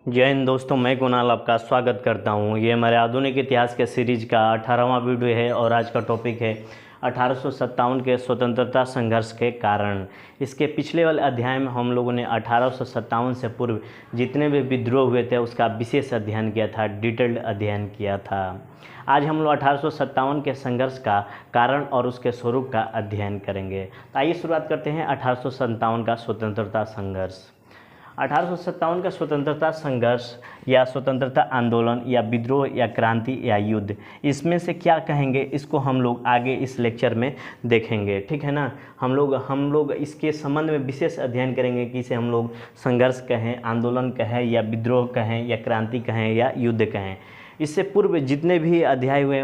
जय हिंद दोस्तों, मैं कुणाल आपका स्वागत करता हूं। ये हमारे आधुनिक इतिहास के सीरीज का 18वां वीडियो है और आज का टॉपिक है 1857 के स्वतंत्रता संघर्ष के कारण। इसके पिछले वाले अध्याय में हम लोगों ने 1857 से पूर्व जितने भी विद्रोह हुए थे उसका विशेष अध्ययन किया था, डिटेल्ड अध्ययन किया था। आज हम लोग 1857 के संघर्ष का कारण और उसके स्वरूप का अध्ययन करेंगे। तो आइए शुरुआत करते हैं 1857 का स्वतंत्रता संघर्ष। 1857 का स्वतंत्रता संघर्ष या स्वतंत्रता आंदोलन या विद्रोह या क्रांति या युद्ध, इसमें से क्या कहेंगे इसको हम लोग आगे इस लेक्चर में देखेंगे, ठीक है ना। हम लोग इसके संबंध में विशेष अध्ययन करेंगे कि इसे हम लोग संघर्ष कहें, आंदोलन कहें या विद्रोह कहें या क्रांति कहें या युद्ध कहें। इससे पूर्व जितने भी अध्याय हुए हैं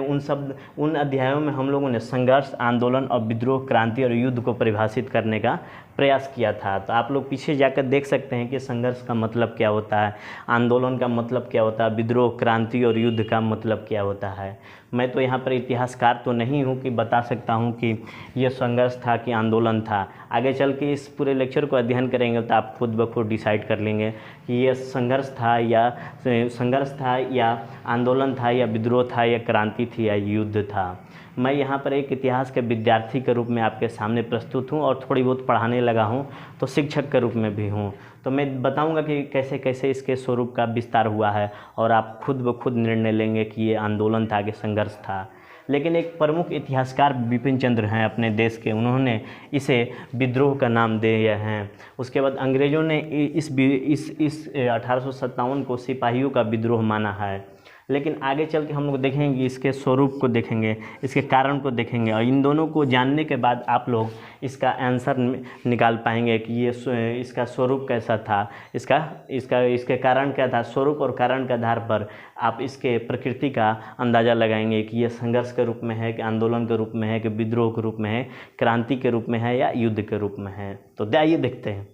उन अध्यायों में हम लोगों ने संघर्ष, आंदोलन और विद्रोह, क्रांति और युद्ध को परिभाषित करने का प्रयास किया था। तो आप लोग पीछे जाकर देख सकते हैं कि संघर्ष का मतलब क्या होता है, आंदोलन का मतलब क्या होता है, विद्रोह, क्रांति और युद्ध का मतलब क्या होता है। मैं तो यहाँ पर इतिहासकार तो नहीं हूँ कि बता सकता हूँ कि ये संघर्ष था कि आंदोलन था। आगे चल के इस पूरे लेक्चर को अध्ययन करेंगे तो आप खुद ब खुद डिसाइड कर लेंगे कि ये संघर्ष था या आंदोलन था या विद्रोह था या क्रांति थी या युद्ध था। मैं यहाँ पर एक इतिहास के विद्यार्थी के रूप में आपके सामने प्रस्तुत हूँ और थोड़ी बहुत पढ़ाने लगा हूँ, तो शिक्षक के रूप में भी हूँ। तो मैं बताऊँगा कि कैसे कैसे इसके स्वरूप का विस्तार हुआ है और आप खुद ब खुद निर्णय लेंगे कि ये आंदोलन था कि संघर्ष था। लेकिन एक प्रमुख इतिहासकार बिपिन चंद्र हैं अपने देश के, उन्होंने इसे विद्रोह का नाम दिया है। उसके बाद अंग्रेज़ों ने इस 1857 को सिपाहियों का विद्रोह माना है। लेकिन आगे चल के हम लोग देखेंगे, इसके स्वरूप को देखेंगे, इसके कारण को देखेंगे और इन दोनों को जानने के बाद आप लोग इसका आंसर निकाल पाएंगे कि ये इसका स्वरूप कैसा था, इसके कारण क्या था। स्वरूप और कारण के आधार पर आप इसके प्रकृति का अंदाज़ा लगाएंगे कि ये संघर्ष के रूप में है कि आंदोलन के रूप में है कि विद्रोह के रूप में है, क्रांति के रूप में है या युद्ध के रूप में है। तो आइए देखते हैं।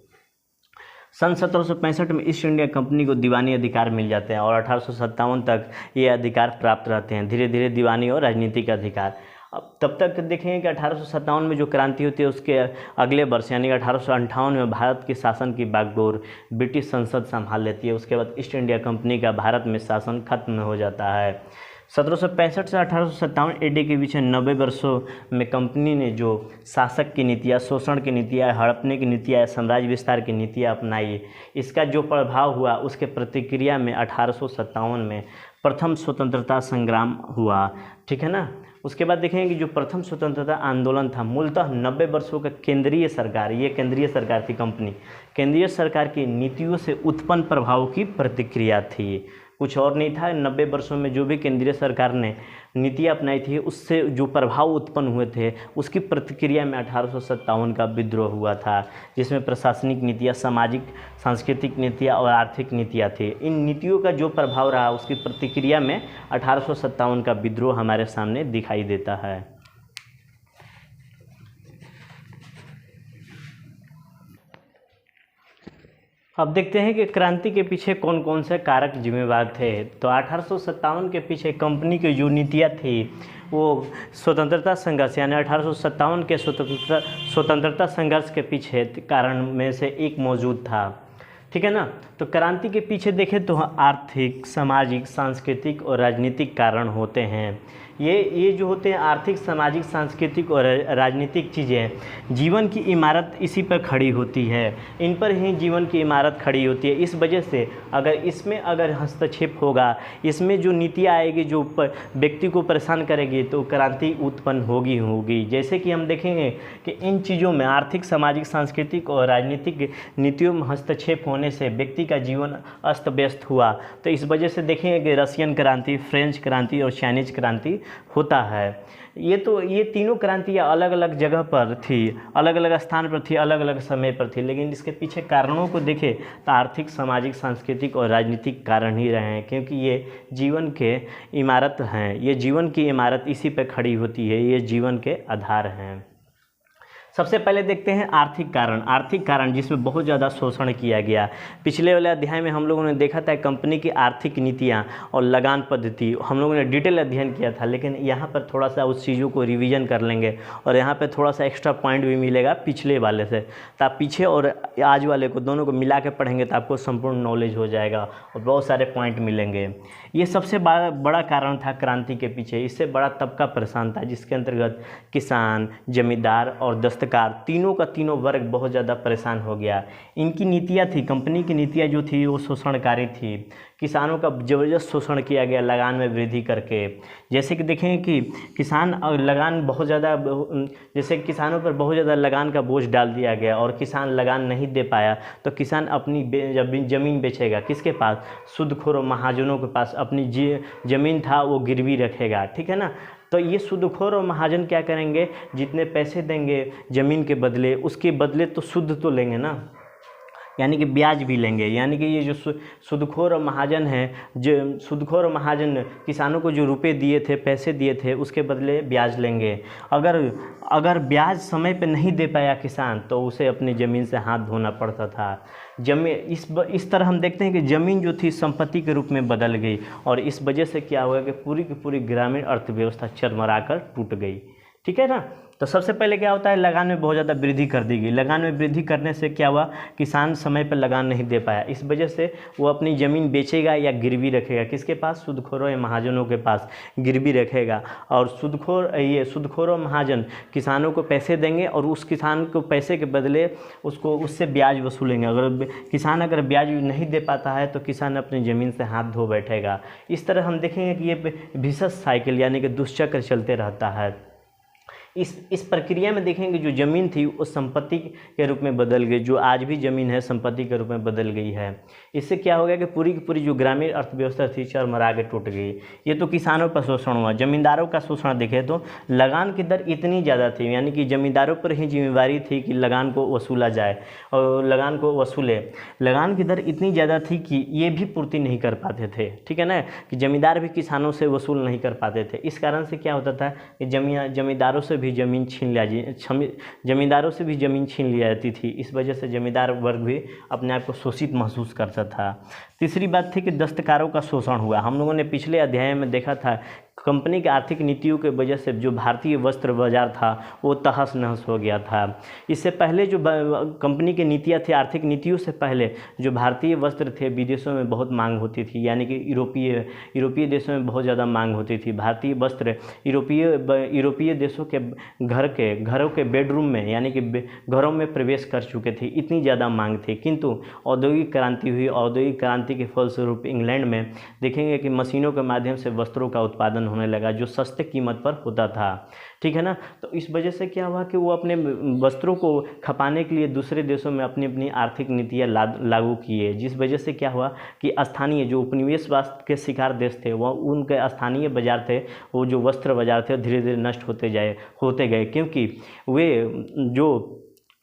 सन 1765 में ईस्ट इंडिया कंपनी को दीवानी अधिकार मिल जाते हैं और 1857 तक ये अधिकार प्राप्त रहते हैं, धीरे धीरे दीवानी और राजनीतिक अधिकार। अब तब तक देखेंगे कि 1857 में जो क्रांति होती है उसके अगले वर्ष यानी 1858 में भारत के शासन की बागडोर ब्रिटिश संसद संभाल लेती है। उसके बाद ईस्ट इंडिया कंपनी का भारत में शासन खत्म हो जाता है। 1765 से 1857 एडी के बीच 90 वर्षों में कंपनी ने जो शासक की नीतियाँ, शोषण की नीतियाँ, हड़पने की नीतियाँ, साम्राज्य विस्तार की नीतियाँ अपनाई, इसका जो प्रभाव हुआ उसके प्रतिक्रिया में 1857 में प्रथम स्वतंत्रता संग्राम हुआ, ठीक है ना। उसके बाद देखेंगे कि जो प्रथम स्वतंत्रता आंदोलन था मूलतः 90 वर्षों का केंद्रीय सरकार थी कंपनी, केंद्रीय सरकार की नीतियों से उत्पन्न प्रभाव की प्रतिक्रिया थी, कुछ और नहीं था। 90 वर्षों में जो भी केंद्रीय सरकार ने नीतियाँ अपनाई थी उससे जो प्रभाव उत्पन्न हुए थे उसकी प्रतिक्रिया में 1857 का विद्रोह हुआ था, जिसमें प्रशासनिक नीतियाँ, सामाजिक सांस्कृतिक नीतियाँ और आर्थिक नीतियाँ थी। इन नीतियों का जो प्रभाव रहा उसकी प्रतिक्रिया में 1857 का विद्रोह हमारे सामने दिखाई देता है। अब देखते हैं कि क्रांति के पीछे कौन कौन से कारक जिम्मेवार थे। तो 1857 के पीछे कंपनी की जो नीतियाँ थी वो स्वतंत्रता संघर्ष यानी 1857 के स्वतंत्रता संघर्ष के पीछे कारण में से एक मौजूद था, ठीक है ना। तो क्रांति के पीछे देखें तो आर्थिक, सामाजिक, सांस्कृतिक और राजनीतिक कारण होते हैं। ये जो होते हैं आर्थिक, सामाजिक, सांस्कृतिक और राजनीतिक चीज़ें, जीवन की इमारत इसी पर खड़ी होती है, इन पर ही जीवन की इमारत खड़ी होती है। इस वजह से अगर हस्तक्षेप होगा, इसमें जो नीतियाँ आएगी जो व्यक्ति को परेशान करेगी तो क्रांति उत्पन्न होगी। जैसे कि हम देखेंगे कि इन चीज़ों में आर्थिक, सामाजिक, सांस्कृतिक और राजनीतिक नीतियों में हस्तक्षेप होने से व्यक्ति का जीवन अस्त व्यस्त हुआ। तो इस वजह से देखेंगे कि रशियन क्रांति, फ्रेंच क्रांति और चाइनीज क्रांति होता है। ये तीनों क्रांतियाँ अलग अलग जगह पर थी, अलग अलग स्थान पर थी, अलग अलग समय पर थी, लेकिन इसके पीछे कारणों को देखें तो आर्थिक, सामाजिक, सांस्कृतिक और राजनीतिक कारण ही रहे हैं, क्योंकि ये जीवन के इमारत हैं, ये जीवन की इमारत इसी पर खड़ी होती है, ये जीवन के आधार हैं। सबसे पहले देखते हैं आर्थिक कारण जिसमें बहुत ज़्यादा शोषण किया गया। पिछले वाले अध्याय में हम लोगों ने देखा था कंपनी की आर्थिक नीतियाँ और लगान पद्धति हम लोगों ने डिटेल अध्ययन किया था, लेकिन यहाँ पर थोड़ा सा उस चीज़ों को रिवीजन कर लेंगे और यहाँ पर थोड़ा सा एक्स्ट्रा पॉइंट भी मिलेगा पिछले वाले से। तो आप पीछे और आज वाले को दोनों को मिला के पढ़ेंगे तो आपको संपूर्ण नॉलेज हो जाएगा और बहुत सारे पॉइंट मिलेंगे। ये सबसे बड़ा कारण था क्रांति के पीछे। इससे बड़ा तबका परेशान था, जिसके अंतर्गत किसान, जमींदार और दस्तकार तीनों का तीनों वर्ग बहुत ज़्यादा परेशान हो गया। इनकी नीतियाँ थी, कंपनी की नीतियाँ जो थी वो शोषणकारी थी। किसानों का ज़बरदस्त शोषण किया गया लगान में वृद्धि करके। जैसे कि देखें कि किसान लगान बहुत ज़्यादा, जैसे किसानों पर बहुत ज़्यादा लगान का बोझ डाल दिया गया और किसान लगान नहीं दे पाया तो किसान अपनी ज़मीन बेचेगा किसके पास? सूदखोर और महाजनों के पास अपनी ज़मीन था वो गिरवी रखेगा, ठीक है ना। तो ये सूदखोर और महाजन क्या करेंगे, जितने पैसे देंगे ज़मीन के बदले, उसके बदले तो शुद्ध तो लेंगे ना, यानी कि ब्याज भी लेंगे। यानी कि ये जो सूदखोर और महाजन हैं, जो सूदखोर और महाजन किसानों को जो रुपए दिए थे, पैसे दिए थे, उसके बदले ब्याज लेंगे। अगर ब्याज समय पे नहीं दे पाया किसान तो उसे अपनी ज़मीन से हाथ धोना पड़ता था। इस तरह हम देखते हैं कि ज़मीन जो थी संपत्ति के रूप में बदल गई और इस वजह से क्या हुआ कि पूरी की पूरी ग्रामीण अर्थव्यवस्था चरमरा कर टूट गई, ठीक है ना। तो सबसे पहले क्या होता है, लगान में बहुत ज़्यादा वृद्धि कर दी गई। लगान में वृद्धि करने से क्या हुआ, किसान समय पर लगान नहीं दे पाया, इस वजह से वो अपनी ज़मीन बेचेगा या गिरवी रखेगा किसके पास? सूदखोरों या महाजनों के पास गिरवी रखेगा। और सूदखोर और महाजन किसानों को पैसे देंगे और उस किसान को पैसे के बदले उससे ब्याज वसूलेंगे। अगर किसान ब्याज नहीं दे पाता है तो किसान अपनी ज़मीन से हाथ धो बैठेगा। इस तरह हम देखेंगे कि ये विशेष साइकिल यानी कि दुष्चक्र चलते रहता है। इस प्रक्रिया में देखेंगे जो ज़मीन थी वो संपत्ति के रूप में बदल गई। जो आज भी ज़मीन है संपत्ति के रूप में बदल गई है। इससे क्या हो गया कि पूरी की पूरी जो ग्रामीण अर्थव्यवस्था थी चरमरा के टूट गई। ये तो किसानों पर शोषण हुआ। ज़मींदारों का शोषण देखें तो लगान की दर इतनी ज़्यादा थी, यानी कि ज़मींदारों पर ही जिम्मेवारी थी कि लगान को वसूला जाए और लगान को वसूले। लगान की दर इतनी ज़्यादा थी कि ये भी पूर्ति नहीं कर पाते थे, ठीक है ना, कि ज़मींदार भी किसानों से वसूल नहीं कर पाते थे। इस कारण से क्या होता था कि ज़मींदारों से भी ज़मीन छीन लिया जाती थी। इस वजह से ज़मींदार वर्ग भी अपने आप को शोषित महसूस करता था। तीसरी बात थी कि दस्तकारों का शोषण हुआ। हम लोगों ने पिछले अध्याय में देखा था कंपनी की आर्थिक नीतियों के वजह से जो भारतीय वस्त्र बाजार था वो तहस नहस हो गया था। इससे पहले जो कंपनी की नीतियाँ थी, आर्थिक नीतियों से पहले जो भारतीय वस्त्र थे विदेशों में बहुत मांग होती थी, यानी कि यूरोपीय देशों में बहुत ज़्यादा मांग होती थी। भारतीय वस्त्र यूरोपीय देशों के घरों के बेडरूम में यानी कि घरों में प्रवेश कर चुके थे, इतनी ज़्यादा मांग थी। किंतु औद्योगिक क्रांति हुई। औद्योगिक क्रांति के फलस्वरूप इंग्लैंड में देखेंगे कि मशीनों के माध्यम से वस्त्रों का उत्पादन होने लगा जो सस्ते कीमत पर होता था, ठीक है ना। तो इस वजह से क्या हुआ कि वो अपने वस्त्रों को खपाने के लिए दूसरे देशों में अपनी अपनी आर्थिक नीतियाँ लागू किए, जिस वजह से क्या हुआ कि स्थानीय जो उपनिवेशवाद के शिकार देश थे वो उनके स्थानीय बाजार थे, वो जो वस्त्र बाजार थे धीरे धीरे नष्ट होते गए क्योंकि वे जो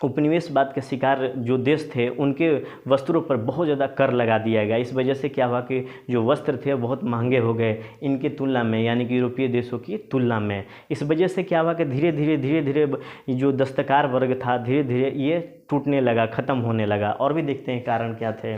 उपनिवेशवाद के शिकार जो देश थे उनके वस्त्रों पर बहुत ज़्यादा कर लगा दिया गया। इस वजह से क्या हुआ कि जो वस्त्र थे बहुत महंगे हो गए इनकी तुलना में, यानी कि यूरोपीय देशों की तुलना में। इस वजह से क्या हुआ कि धीरे धीरे जो दस्तकार वर्ग था धीरे धीरे ये टूटने लगा, ख़त्म होने लगा। और भी देखते हैं कारण क्या थे।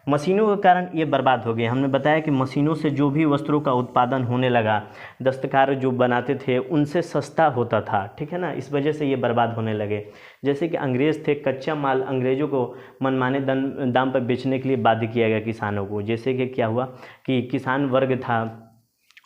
मशीनों के कारण ये बर्बाद हो गए। हमने बताया कि मशीनों से जो भी वस्त्रों का उत्पादन होने लगा, दस्तकार जो बनाते थे उनसे सस्ता होता था, ठीक है ना। इस वजह से ये बर्बाद होने लगे। जैसे कि अंग्रेज़ थे, कच्चा माल अंग्रेज़ों को मनमाने दाम पर बेचने के लिए बाध्य किया गया किसानों को। जैसे कि क्या हुआ कि किसान वर्ग था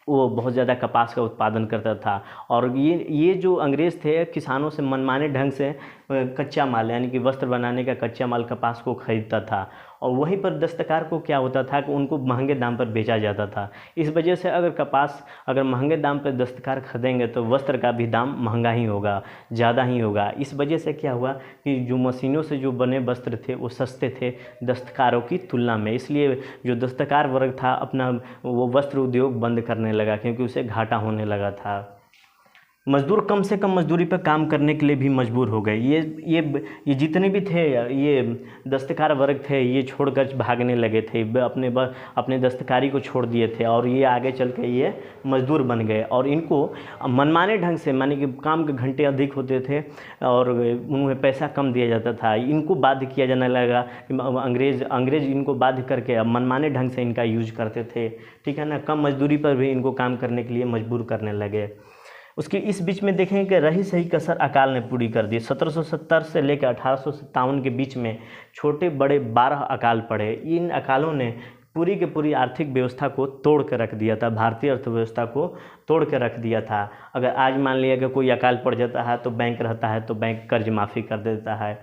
वो बहुत ज़्यादा कपास का उत्पादन करता था और ये जो अंग्रेज़ थे किसानों से मनमाने ढंग से कच्चा माल यानी कि वस्त्र बनाने का कच्चा माल कपास को खरीदता था और वहीं पर दस्तकार को क्या होता था कि उनको महंगे दाम पर बेचा जाता था। इस वजह से अगर महंगे दाम पर दस्तकार खरीदेंगे तो वस्त्र का भी दाम महंगा ही होगा, ज़्यादा ही होगा। इस वजह से क्या हुआ कि जो मशीनों से जो बने वस्त्र थे वो सस्ते थे दस्तकारों की तुलना में, इसलिए जो दस्तकार वर्ग था अपना वो वस्त्र उद्योग बंद करने लगा क्योंकि उसे घाटा होने लगा था। मज़दूर कम से कम मज़दूरी पर काम करने के लिए भी मजबूर हो गए। ये जितने भी थे, ये दस्तकार वर्ग थे, ये छोड़कर भागने लगे थे, अपने दस्तकारी को छोड़ दिए थे और ये आगे चल के ये मज़दूर बन गए। और इनको मनमाने ढंग से, माने कि काम के घंटे अधिक होते थे और उन्हें पैसा कम दिया जाता था, इनको बाध्य किया जाने लगा। अंग्रेज़ इनको बाध्य करके अब मनमाने ढंग से इनका यूज करते थे, ठीक है ना। कम मजदूरी पर भी इनको काम करने के लिए मजबूर करने लगे। उसके इस बीच में देखें कि रही सही कसर अकाल ने पूरी कर दी। 1770 से लेकर 1857 के बीच में छोटे बड़े 12 अकाल पड़े। इन अकालों ने पूरी की पूरी आर्थिक व्यवस्था को तोड़ कर रख दिया था, भारतीय अर्थव्यवस्था को तोड़ कर रख दिया था। अगर आज मान लिया कि कोई अकाल पड़ जाता है तो बैंक रहता है तो बैंक कर्ज माफ़ी कर देता है,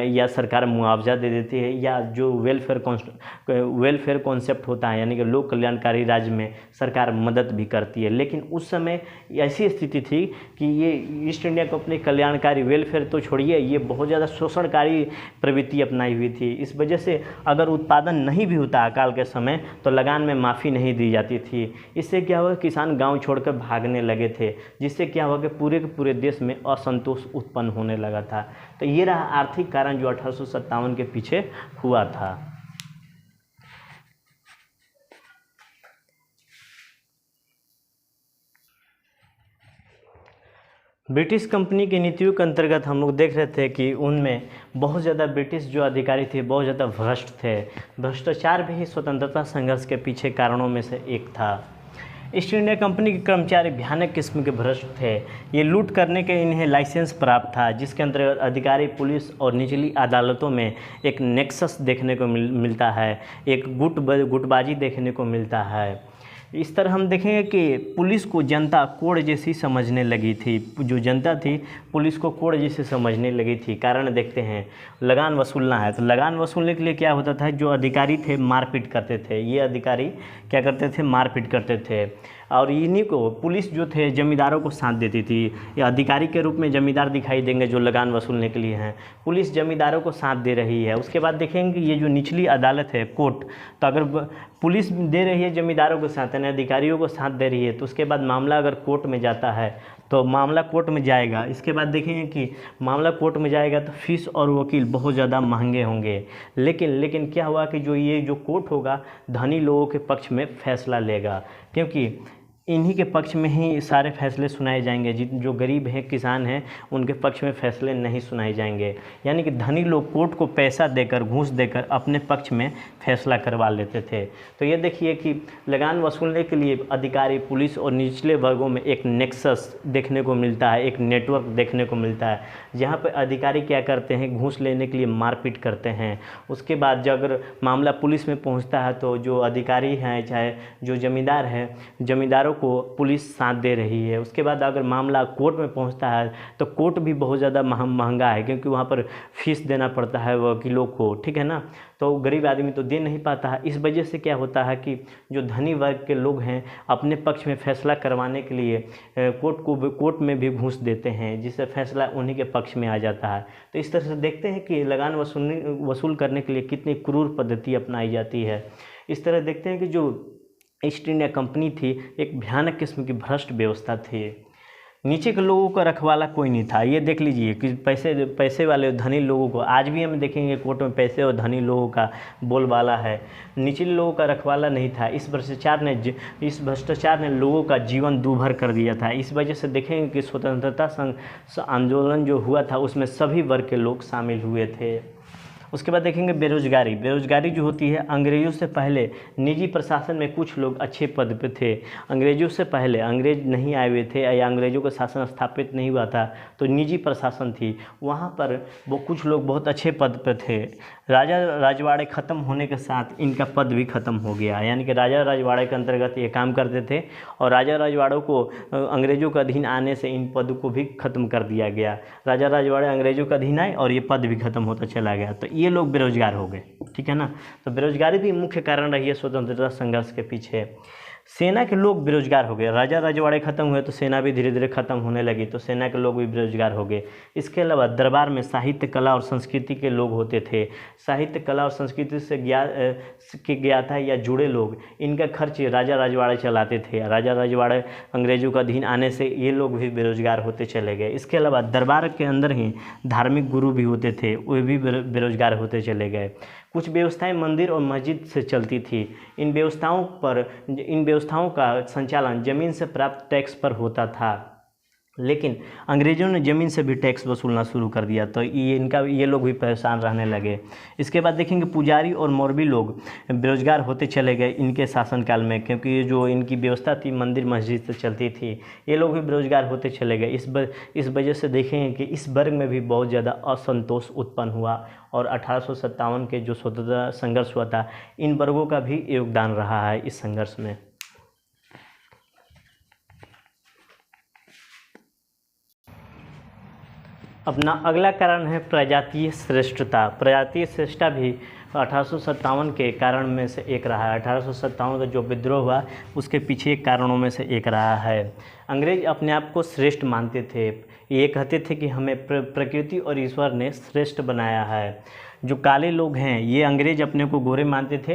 या सरकार मुआवजा दे देती है, या जो वेलफेयर कॉन्सेप्ट होता है, यानी कि लोक कल्याणकारी राज्य में सरकार मदद भी करती है। लेकिन उस समय ऐसी स्थिति थी कि ये ईस्ट इंडिया कंपनी कल्याणकारी, वेलफेयर तो छोड़िए, ये बहुत ज़्यादा शोषणकारी प्रवृत्ति अपनाई हुई थी। इस वजह से अगर उत्पादन नहीं भी होता अकाल के समय तो लगान में माफ़ी नहीं दी जाती थी। इससे क्या हुआ, किसान गाँव छोड़कर भागने लगे थे, जिससे क्या हुआ कि पूरे के पूरे देश में असंतोष उत्पन्न होने लगा था। तो ये रहा आर्थिक कारण जो 1857 के पीछे हुआ था। ब्रिटिश कंपनी की नीतियों के अंतर्गत हम लोग देख रहे थे कि उनमें बहुत ज़्यादा ब्रिटिश जो अधिकारी थे बहुत ज़्यादा भ्रष्ट थे। भ्रष्टाचार भी स्वतंत्रता संघर्ष के पीछे कारणों में से एक था। ईस्ट इंडिया कंपनी के कर्मचारी भयानक किस्म के भ्रष्ट थे। ये लूट करने के इन्हें लाइसेंस प्राप्त था, जिसके अंतर्गत अधिकारी, पुलिस और निचली अदालतों में एक नेक्सस देखने को मिलता है, एक गुटबाजी देखने को मिलता है। इस तरह हम देखेंगे कि पुलिस को जनता कोड़ जैसी समझने लगी थी। जो जनता थी पुलिस को कोड़ जैसे समझने लगी थी। कारण देखते हैं, लगान वसूलना है तो लगान वसूलने के लिए क्या होता था, जो अधिकारी थे मारपीट करते थे। ये अधिकारी क्या करते थे, मारपीट करते थे। और इन्हीं को पुलिस जो थे जमींदारों को साथ देती थी। या अधिकारी के रूप में जमींदार दिखाई देंगे जो लगान वसूलने के लिए हैं, पुलिस जमींदारों को साथ दे रही है। उसके बाद देखेंगे ये जो निचली अदालत है, कोर्ट, तो अगर पुलिस दे रही है जमींदारों के साथ, यानी अधिकारियों को साथ दे रही है, तो उसके बाद मामला अगर कोर्ट में जाता है तो मामला कोर्ट में जाएगा। इसके बाद देखेंगे कि मामला कोर्ट में जाएगा तो फीस और वकील बहुत ज़्यादा महंगे होंगे। लेकिन क्या हुआ कि जो कोर्ट होगा धनी लोगों के पक्ष में फैसला लेगा, क्योंकि इन्हीं के पक्ष में ही सारे फैसले सुनाए जाएंगे। जो गरीब हैं, किसान हैं, उनके पक्ष में फैसले नहीं सुनाए जाएंगे। यानी कि धनी लोग कोर्ट को पैसा देकर, घूस देकर अपने पक्ष में फैसला करवा लेते थे। तो ये देखिए कि लगान वसूलने के लिए अधिकारी, पुलिस और निचले वर्गों में एक नेक्सस देखने को मिलता है, एक नेटवर्क देखने को मिलता है, जहाँ पर अधिकारी क्या करते हैं, घूस लेने के लिए मारपीट करते हैं। उसके बाद जब अगर मामला पुलिस में पहुँचता है तो जो अधिकारी हैं, चाहे जो जमींदार हैं, जमींदारों को पुलिस साथ दे रही है। उसके बाद अगर मामला कोर्ट में पहुंचता है तो कोर्ट भी बहुत ज़्यादा महंगा है, क्योंकि वहाँ पर फीस देना पड़ता है वकीलों को, ठीक है ना। तो गरीब आदमी तो दे नहीं पाता है। इस वजह से क्या होता है कि जो धनी वर्ग के लोग हैं अपने पक्ष में फैसला करवाने के लिए कोर्ट में भी घूस देते हैं, जिससे फैसला उन्हीं के पक्ष में आ जाता है। तो इस तरह से देखते हैं कि लगान वसूल करने के लिए कितनी क्रूर पद्धति अपनाई जाती है। इस तरह देखते हैं कि जो ईस्ट इंडिया कंपनी थी एक भयानक किस्म की भ्रष्ट व्यवस्था थी। नीचे के लोगों का रखवाला कोई नहीं था। ये देख लीजिए कि पैसे वाले धनी लोगों को, आज भी हम देखेंगे कोर्ट में पैसे और धनी लोगों का बोलबाला है, निचले लोगों का रखवाला नहीं था। इस भ्रष्टाचार ने लोगों का जीवन दूभर कर दिया था। इस वजह से देखेंगे कि स्वतंत्रता आंदोलन जो हुआ था उसमें सभी वर्ग के लोग शामिल हुए थे। उसके बाद देखेंगे बेरोजगारी जो होती है। अंग्रेज़ों से पहले निजी प्रशासन में कुछ लोग अच्छे पद पे थे। अंग्रेज़ों से पहले अंग्रेज नहीं आए हुए थे या अंग्रेज़ों का शासन स्थापित नहीं हुआ था, तो निजी प्रशासन थी, वहाँ पर वो कुछ लोग बहुत अच्छे पद पे थे। राजा राजवाड़े ख़त्म होने के साथ इनका पद भी ख़त्म हो गया, यानी कि राजा राजवाड़े के अंतर्गत ये काम करते थे और राजा राजवाड़ों को अंग्रेज़ों के अधीन आने से इन पद को भी ख़त्म कर दिया गया। राजा राजवाड़े अंग्रेज़ों के अधीन आए और ये पद भी ख़त्म होता चला गया, तो ये लोग बेरोजगार हो गए, ठीक है ना। तो बेरोजगारी भी मुख्य कारण रही है स्वतंत्रता संघर्ष के पीछे। सेना के लोग बेरोजगार हो गए। राजा रजवाड़े ख़त्म हुए तो सेना भी धीरे धीरे ख़त्म होने लगी, तो सेना के लोग भी बेरोजगार हो गए। इसके अलावा दरबार में साहित्य, कला और संस्कृति के लोग होते थे। साहित्य, कला और संस्कृति से ज्ञाता या जुड़े लोग, इनका खर्च राजा रजवाड़े चलाते थे। राजा रजवाड़े अंग्रेजों का अधीन आने से ये लोग भी बेरोजगार होते चले गए। इसके अलावा दरबार के अंदर ही धार्मिक गुरु भी होते थे, वे भी बेरोजगार होते चले गए। कुछ व्यवस्थाएं मंदिर और मस्जिद से चलती थी। इन व्यवस्थाओं का संचालन ज़मीन से प्राप्त टैक्स पर होता था, लेकिन अंग्रेज़ों ने ज़मीन से भी टैक्स वसूलना शुरू कर दिया, तो ये लोग भी परेशान रहने लगे। इसके बाद देखेंगे पुजारी और मौलवी लोग बेरोजगार होते चले गए इनके शासनकाल में, क्योंकि ये जो इनकी व्यवस्था थी मंदिर मस्जिद से चलती थी, ये लोग भी बेरोजगार होते चले गए। इस वजह से देखेंगे कि इस वर्ग में भी बहुत ज़्यादा असंतोष उत्पन्न हुआ और 1857 के जो स्वतंत्रता संघर्ष हुआ था, इन वर्गों का भी योगदान रहा है इस संघर्ष में। अपना अगला कारण है प्रजातीय श्रेष्ठता। प्रजातीय श्रेष्ठता भी 1857 के कारण में से एक रहा है। 1857 का जो विद्रोह हुआ उसके पीछे एक कारणों में से एक रहा है। अंग्रेज अपने आप को श्रेष्ठ मानते थे। ये कहते थे कि हमें प्रकृति और ईश्वर ने श्रेष्ठ बनाया है। जो काले लोग हैं, ये अंग्रेज अपने को गोरे मानते थे,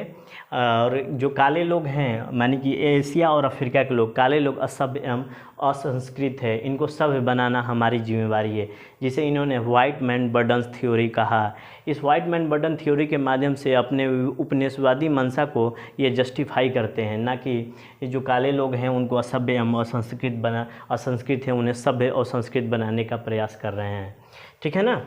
और जो काले लोग हैं माने कि एशिया और अफ्रीका के लोग, काले लोग असभ्य एवं असंस्कृत है, इनको सभ्य बनाना हमारी जिम्मेवारी है, जिसे इन्होंने वाइट मैन बर्डन थ्योरी कहा। इस वाइट मैन बर्डन थ्योरी के माध्यम से अपने उपनिवेशवादी मंशा को ये जस्टिफाई करते हैं, ना कि जो काले लोग हैं उनको असभ्य एवं असंस्कृत है उन्हें सभ्य और संस्कृत बनाने का प्रयास कर रहे हैं। ठीक है ना।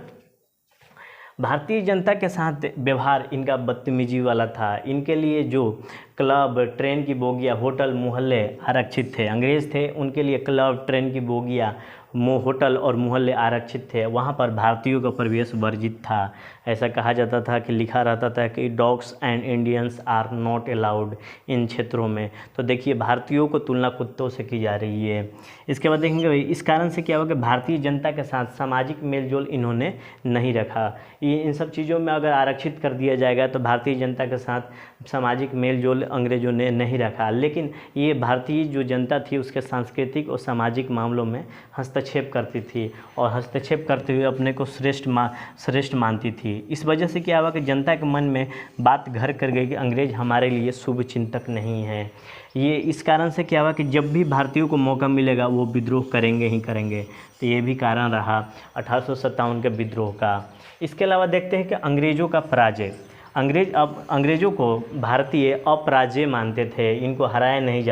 भारतीय जनता के साथ व्यवहार इनका बदतमीजी वाला था। इनके लिए जो क्लब, ट्रेन की बोगियाँ, होटल, मोहल्ले आरक्षित थे। अंग्रेज़ थे, उनके लिए क्लब, ट्रेन की बोगियाँ, होटल और मोहल्ले आरक्षित थे। वहाँ पर भारतीयों का प्रवेश वर्जित था। ऐसा कहा जाता था कि लिखा रहता था कि dogs and Indians are not allowed in क्षेत्रों में। तो देखिए भारतीयों को तुलना कुत्तों से की जा रही है। इसके बाद देखेंगे भाई इस कारण से क्या हुआ कि भारतीय जनता के साथ सामाजिक मेलजोल इन्होंने नहीं रखा। ये इन सब चीज़ों में अगर आरक्षित कर दिया जाएगा तो भारतीय जनता के साथ सामाजिक मेलजोल अंग्रेज़ों ने नहीं रखा। लेकिन ये भारतीय जो जनता थी उसके सांस्कृतिक और सामाजिक मामलों में हस्तक्षेप करती थी, और हस्तक्षेप करते हुए अपने को श्रेष्ठ मानती थी। इस वजह से क्या हुआ कि जनता के मन में बात घर कर गई कि अंग्रेज़ हमारे लिए शुभ चिंतक नहीं हैं। ये इस कारण से क्या हुआ कि जब भी भारतीयों को मौका मिलेगा वो विद्रोह करेंगे ही करेंगे। तो ये भी कारण रहा 1857 के विद्रोह का। इसके अलावा देखते हैं कि अंग्रेज़ों का पराजय। अंग्रेज़ों को भारतीय अपराजय मानते थे, इनको हराया नहीं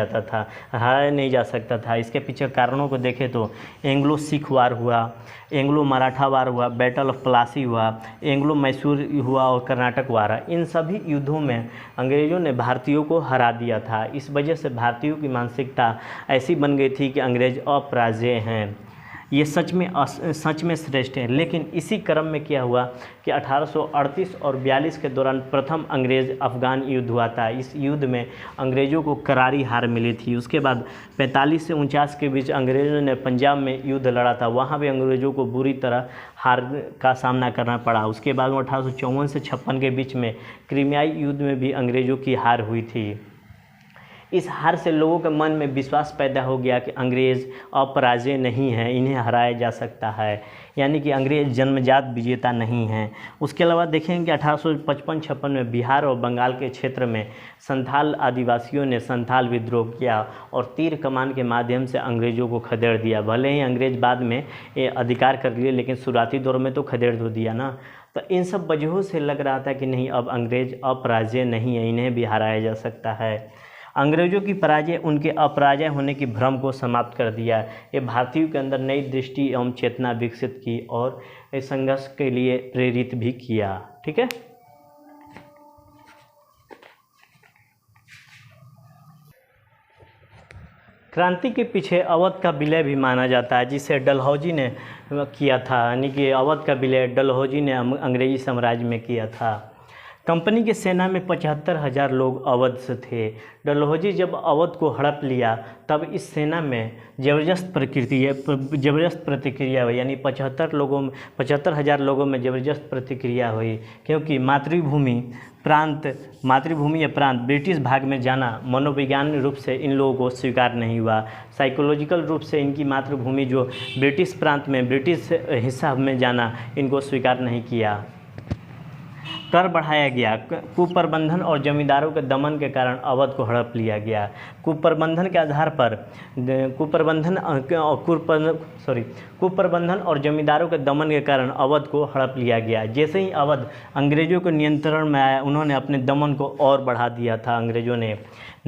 जा सकता था। इसके पीछे कारणों को देखें तो एंग्लो सिख वार हुआ, एंग्लो मराठा वार हुआ, बैटल ऑफ प्लासी हुआ, एंग्लो मैसूर हुआ और कर्नाटक वार। इन सभी युद्धों में अंग्रेज़ों ने भारतीयों को हरा दिया था। इस वजह से भारतीयों की मानसिकता ऐसी बन गई थी कि अंग्रेज़ अपराजय हैं, ये सच में श्रेष्ठ है। लेकिन इसी क्रम में क्या हुआ कि 1838 और 42 के दौरान प्रथम अंग्रेज़ अफ़गान युद्ध हुआ था। इस युद्ध में अंग्रेज़ों को करारी हार मिली थी। उसके बाद 45 से 49 के बीच अंग्रेज़ों ने पंजाब में युद्ध लड़ा था, वहाँ भी अंग्रेज़ों को बुरी तरह हार का सामना करना पड़ा। उसके बाद 1854 से 56 के बीच में क्रीमियाई युद्ध में भी अंग्रेज़ों की हार हुई थी। इस हार से लोगों के मन में विश्वास पैदा हो गया कि अंग्रेज़ अपराजय नहीं हैं, इन्हें हराया जा सकता है, यानी कि अंग्रेज़ जन्मजात विजेता नहीं हैं। उसके अलावा देखेंगे कि 1855-56 में बिहार और बंगाल के क्षेत्र में संथाल आदिवासियों ने संथाल विद्रोह किया और तीर कमान के माध्यम से अंग्रेज़ों को खदेड़ दिया। भले ही अंग्रेज़ बाद में ये अधिकार कर लिए, लेकिन शुरुआती दौर में तो खदेड़ दो दिया ना। तो इन सब वजहों से लग रहा था कि नहीं, अब अंग्रेज़ अपराजय नहीं है, इन्हें भी हराया जा सकता है। अंग्रेज़ों की पराजय उनके अपराजय होने की भ्रम को समाप्त कर दिया। ये भारतीयों के अंदर नई दृष्टि एवं चेतना विकसित की और इस संघर्ष के लिए प्रेरित भी किया। ठीक है। क्रांति के पीछे अवध का विलय भी माना जाता है, जिसे डलहौजी ने किया था, यानी कि अवध का विलय डलहौजी ने अंग्रेजी साम्राज्य में किया था। कंपनी की सेना में 75,000 लोग अवध से थे। डलहौजी जब अवध को हड़प लिया तब इस सेना में ज़बरदस्त प्रतिक्रिया हुई, यानी 75,000 लोगों में ज़बरदस्त प्रतिक्रिया हुई, क्योंकि मातृभूमि या प्रांत ब्रिटिश भाग में जाना मनोवैज्ञानिक रूप से इन लोगों को स्वीकार नहीं हुआ। साइकोलॉजिकल रूप से इनकी मातृभूमि जो ब्रिटिश प्रांत में ब्रिटिश हिस्सा में जाना इनको स्वीकार नहीं किया। कर बढ़ाया गया। कुप्रबंधन और जमींदारों के दमन के कारण अवध को हड़प लिया गया। कुप्रबंधन के आधार पर कुप्रबंधन और जमींदारों के दमन के कारण अवध को हड़प लिया गया। जैसे ही अवध अंग्रेजों के नियंत्रण में आया, उन्होंने अपने दमन को और बढ़ा दिया था। अंग्रेजों ने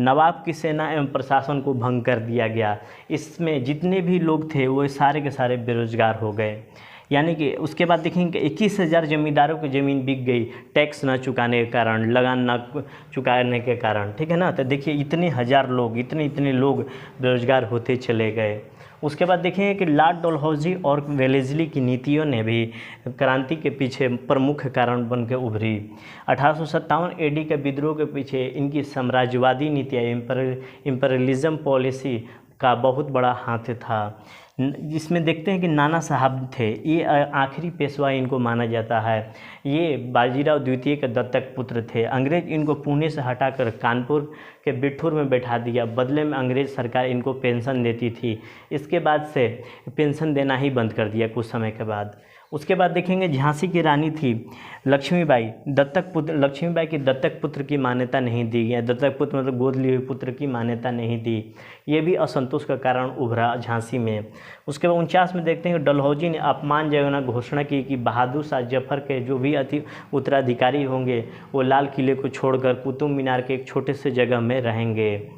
नवाब की सेना एवं प्रशासन को भंग कर दिया गया। इसमें जितने भी लोग थे वो सारे के सारे बेरोजगार हो गए। यानी कि उसके बाद देखेंगे 21,000 जमींदारों की ज़मीन बिक गई टैक्स न चुकाने के कारण, लगान न चुकाने के कारण, ठीक है ना। तो देखिए इतने लोग बेरोजगार होते चले गए। उसके बाद देखेंगे कि लॉर्ड डलहौजी और वेलेस्ली की नीतियों ने भी क्रांति के पीछे प्रमुख कारण बन के उभरी। 1857 AD के विद्रोह के पीछे इनकी साम्राज्यवादी नीतियाँ, इम्पीरियलिज्म पॉलिसी का बहुत बड़ा हाथ था। इसमें देखते हैं कि नाना साहब थे, ये आखिरी पेशवा इनको माना जाता है। ये बाजीराव द्वितीय के दत्तक पुत्र थे। अंग्रेज इनको पुणे से हटाकर कानपुर के बिठूर में बैठा दिया। बदले में अंग्रेज सरकार इनको पेंशन देती थी। इसके बाद से पेंशन देना ही बंद कर दिया कुछ समय के बाद। उसके बाद देखेंगे झांसी की रानी थी लक्ष्मीबाई की दत्तक पुत्र की मान्यता नहीं दी गई। दत्तक पुत्र मतलब गोद लिए हुए पुत्र की मान्यता नहीं दी। ये भी असंतोष का कारण उभरा झांसी में। उसके बाद 49 में देखते हैं कि डलहौजी ने अपमानजनक घोषणा की कि बहादुर शाह जफर के जो भी उत्तराधिकारी होंगे वो लाल किले को छोड़कर कुतुब मीनार के एक छोटे से जगह में रहेंगे।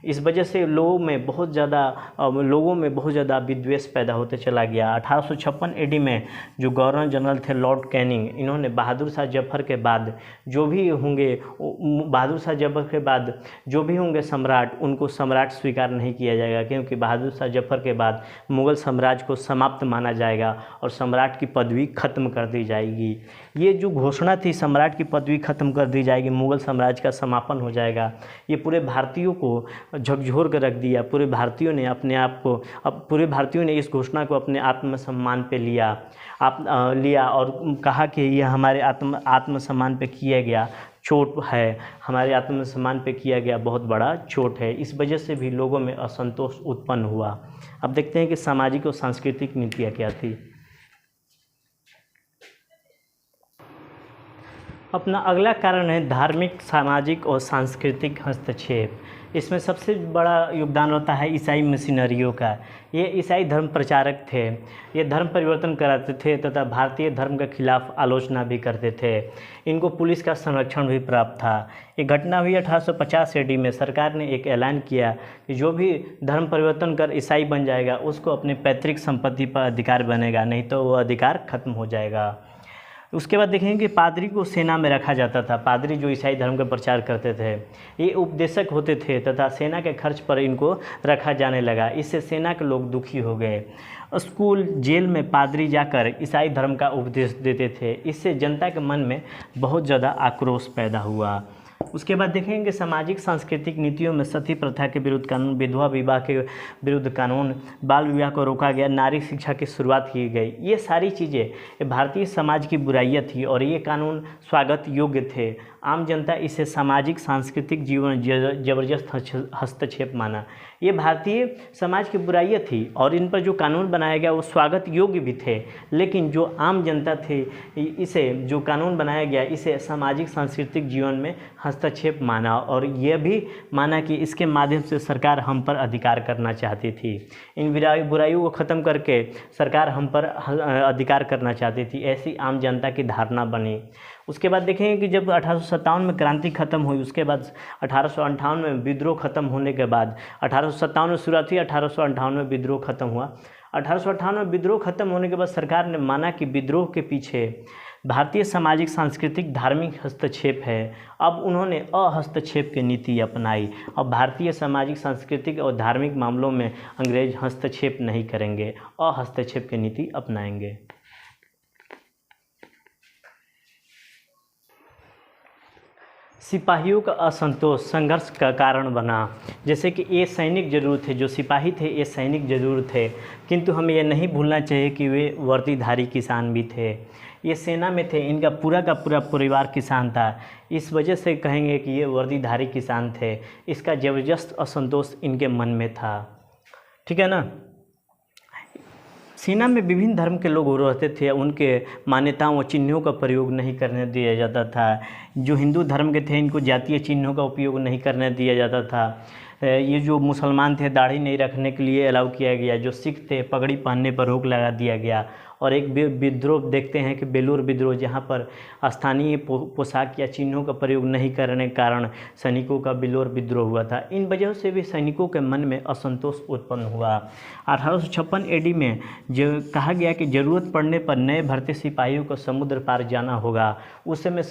इस वजह से लोगों में बहुत ज़्यादा विद्वेष पैदा होते चला गया। 1856 AD में जो गवर्नर जनरल थे लॉर्ड कैनिंग, इन्होंने बहादुर शाह जफर के बाद जो भी होंगे सम्राट, उनको सम्राट स्वीकार नहीं किया जाएगा, क्योंकि बहादुर शाह जफर के बाद मुग़ल साम्राज्य को समाप्त माना जाएगा और सम्राट की पदवी खत्म कर दी जाएगी। ये जो घोषणा थी सम्राट की पदवी खत्म कर दी जाएगी, मुग़ल साम्राज्य का समापन हो जाएगा, ये पूरे भारतीयों को झकझोर कर रख दिया। पूरे भारतीयों ने इस घोषणा को अपने आत्मसम्मान पे लिया और कहा कि यह हमारे आत्मसम्मान पे किया गया चोट है, हमारे आत्मसम्मान पे किया गया बहुत बड़ा चोट है। इस वजह से भी लोगों में असंतोष उत्पन्न हुआ। अब देखते हैं कि सामाजिक और सांस्कृतिक नीतियाँ क्या थी। अपना अगला कारण है धार्मिक, सामाजिक और सांस्कृतिक हस्तक्षेप। इसमें सबसे बड़ा योगदान होता है ईसाई मिशनरियों का। ये ईसाई धर्म प्रचारक थे। ये धर्म परिवर्तन कराते थे तथा भारतीय धर्म के खिलाफ आलोचना भी करते थे। इनको पुलिस का संरक्षण भी प्राप्त था। ये घटना हुई 1850 AD में। सरकार ने एक ऐलान किया कि जो भी धर्म परिवर्तन कर ईसाई बन जाएगा उसको अपने पैतृक संपत्ति पर अधिकार बनेगा, नहीं तो वो अधिकार खत्म हो जाएगा। उसके बाद देखेंगे कि पादरी को सेना में रखा जाता था। पादरी जो ईसाई धर्म का प्रचार करते थे ये उपदेशक होते थे तथा सेना के खर्च पर इनको रखा जाने लगा। इससे सेना के लोग दुखी हो गए। स्कूल, जेल में पादरी जाकर ईसाई धर्म का उपदेश देते थे। इससे जनता के मन में बहुत ज़्यादा आक्रोश पैदा हुआ। उसके बाद देखेंगे सामाजिक सांस्कृतिक नीतियों में सती प्रथा के विरुद्ध कानून, विधवा विवाह के विरुद्ध कानून, बाल विवाह को रोका गया, नारी शिक्षा की शुरुआत की गई। ये सारी चीज़ें भारतीय समाज की बुराइयाँ थी और ये कानून स्वागत योग्य थे। आम जनता इसे सामाजिक सांस्कृतिक जीवन जबरदस्त हस्तक्षेप माना। ये भारतीय समाज की बुराइयाँ थी और इन पर जो कानून बनाया गया वो स्वागत योग्य भी थे, लेकिन जो आम जनता थी इसे जो कानून बनाया गया इसे सामाजिक सांस्कृतिक जीवन में हस्तक्षेप माना और यह भी माना कि इसके माध्यम से सरकार हम पर अधिकार करना चाहती थी। इन बुराइयों को ख़त्म करके सरकार हम पर अधिकार करना चाहती थी, ऐसी आम जनता की धारणा बनी। उसके बाद देखेंगे कि जब 1857 में क्रांति खत्म हुई, उसके बाद 1858 में विद्रोह खत्म होने के बाद 1857 में शुरुआत हुई, 1858 में विद्रोह खत्म हुआ। 1858 में विद्रोह खत्म होने के बाद सरकार ने माना कि विद्रोह के पीछे भारतीय सामाजिक सांस्कृतिक धार्मिक हस्तक्षेप है। अब उन्होंने अहस्तक्षेप की नीति अपनाई। अब भारतीय सामाजिक सांस्कृतिक और धार्मिक मामलों में अंग्रेज हस्तक्षेप नहीं करेंगे, अहस्तक्षेप की नीति अपनाएंगे। सिपाहियों का असंतोष संघर्ष का कारण बना। जैसे कि ये सैनिक जरूर थे, जो सिपाही थे ये सैनिक जरूर थे, किंतु हमें ये नहीं भूलना चाहिए कि वे वर्दीधारी किसान भी थे। ये सेना में थे, इनका पूरा का पूरा परिवार किसान था, इस वजह से कहेंगे कि ये वर्दीधारी किसान थे। इसका ज़बरदस्त असंतोष इनके मन में था, ठीक है ना। सेना में विभिन्न धर्म के लोग रहते थे, उनके मान्यताओं व चिन्हों का प्रयोग नहीं करने दिया जाता था। जो हिंदू धर्म के थे इनको जातीय चिन्हों का उपयोग नहीं करने दिया जाता था। ये जो मुसलमान थे दाढ़ी नहीं रखने के लिए अलाउ किया गया। जो सिख थे पगड़ी पहनने पर रोक लगा दिया गया। और एक विद्रोह देखते हैं कि बेलूर विद्रोह, जहाँ पर स्थानीय पोशाक या चिन्हों का प्रयोग नहीं करने के कारण सैनिकों का बेलूर विद्रोह हुआ था। इन वजहों से भी सैनिकों के मन में असंतोष उत्पन्न हुआ। 1856 एडी में जो कहा गया कि ज़रूरत पड़ने पर नए भर्ती सिपाहियों को समुद्र पार जाना होगा। उस समय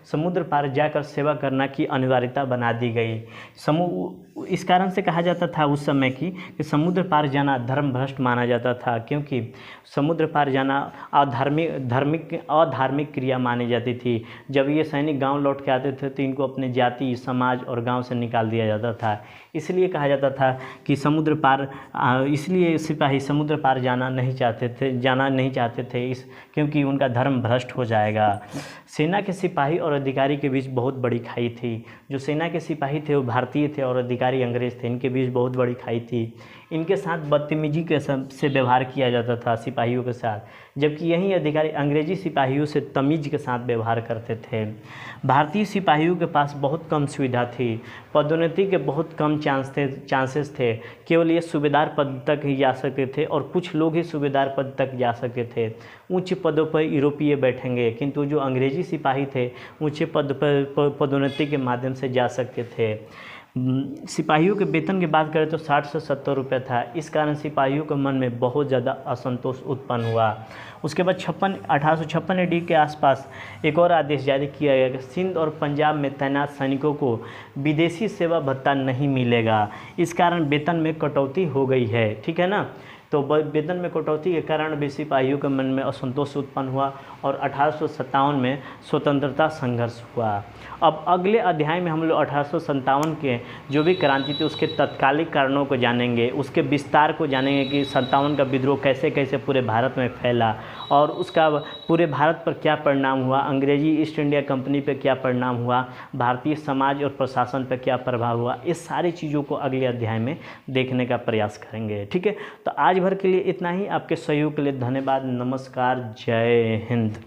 समुद्र पार जाकर सेवा करना की अनिवार्यता बना दी गई। इस कारण से कहा जाता था उस समय कि समुद्र पार जाना धर्म भ्रष्ट माना जाता था, क्योंकि समुद्र पार जाना अधार्मिक क्रिया मानी जाती थी। जब ये सैनिक गांव लौट के आते थे तो इनको अपने जाति, समाज और गांव से निकाल दिया जाता था। इसलिए कहा जाता था कि इसलिए सिपाही समुद्र पार जाना नहीं चाहते थे क्योंकि उनका धर्म भ्रष्ट हो जाएगा। सेना के सिपाही और अधिकारी के बीच बहुत बड़ी खाई थी। जो सेना के सिपाही थे वो भारतीय थे और अधिकारी अंग्रेज थे, इनके बीच बहुत बड़ी खाई थी। इनके साथ बदतमीजी से व्यवहार किया जाता था सिपाहियों के साथ, जबकि यही अधिकारी अंग्रेजी सिपाहियों से तमीज़ के साथ व्यवहार करते थे। भारतीय सिपाहियों के पास बहुत कम सुविधा थी, पदोन्नति के बहुत कम चांसेस थे। केवल ये सूबेदार पद तक ही जा सकते थे और कुछ लोग ही सूबेदार पद तक जा सकते थे। उच्च पदों पर यूरोपीय बैठेंगे, किंतु जो अंग्रेजी सिपाही थे ऊंचे पद पर पदोन्नति के माध्यम से जा सकते थे। सिपाहियों के वेतन की बात करें तो 60 से 70 रुपये था। इस कारण सिपाहियों के मन में बहुत ज़्यादा असंतोष उत्पन्न हुआ। उसके बाद 1856 एडी के आसपास एक और आदेश जारी किया गया कि सिंध और पंजाब में तैनात सैनिकों को विदेशी सेवा भत्ता नहीं मिलेगा। इस कारण वेतन में कटौती हो गई है, ठीक है ना। तो वेतन में कटौती के कारण भी सिपाहियों के मन में असंतोष उत्पन्न हुआ और 1857 में स्वतंत्रता संघर्ष हुआ। अब अगले अध्याय में हम लोग 1857 के जो भी क्रांति थी उसके तत्कालिक कारणों को जानेंगे, उसके विस्तार को जानेंगे कि 57 का विद्रोह कैसे कैसे पूरे भारत में फैला और उसका पूरे भारत पर क्या परिणाम हुआ, अंग्रेजी ईस्ट इंडिया कंपनी पर क्या परिणाम हुआ, भारतीय समाज और प्रशासन पर क्या प्रभाव हुआ। इस सारी चीज़ों को अगले अध्याय में देखने का प्रयास करेंगे, ठीक है। तो आज भर के लिए इतना ही। आपके सहयोग के लिए धन्यवाद। नमस्कार, जय हिंद।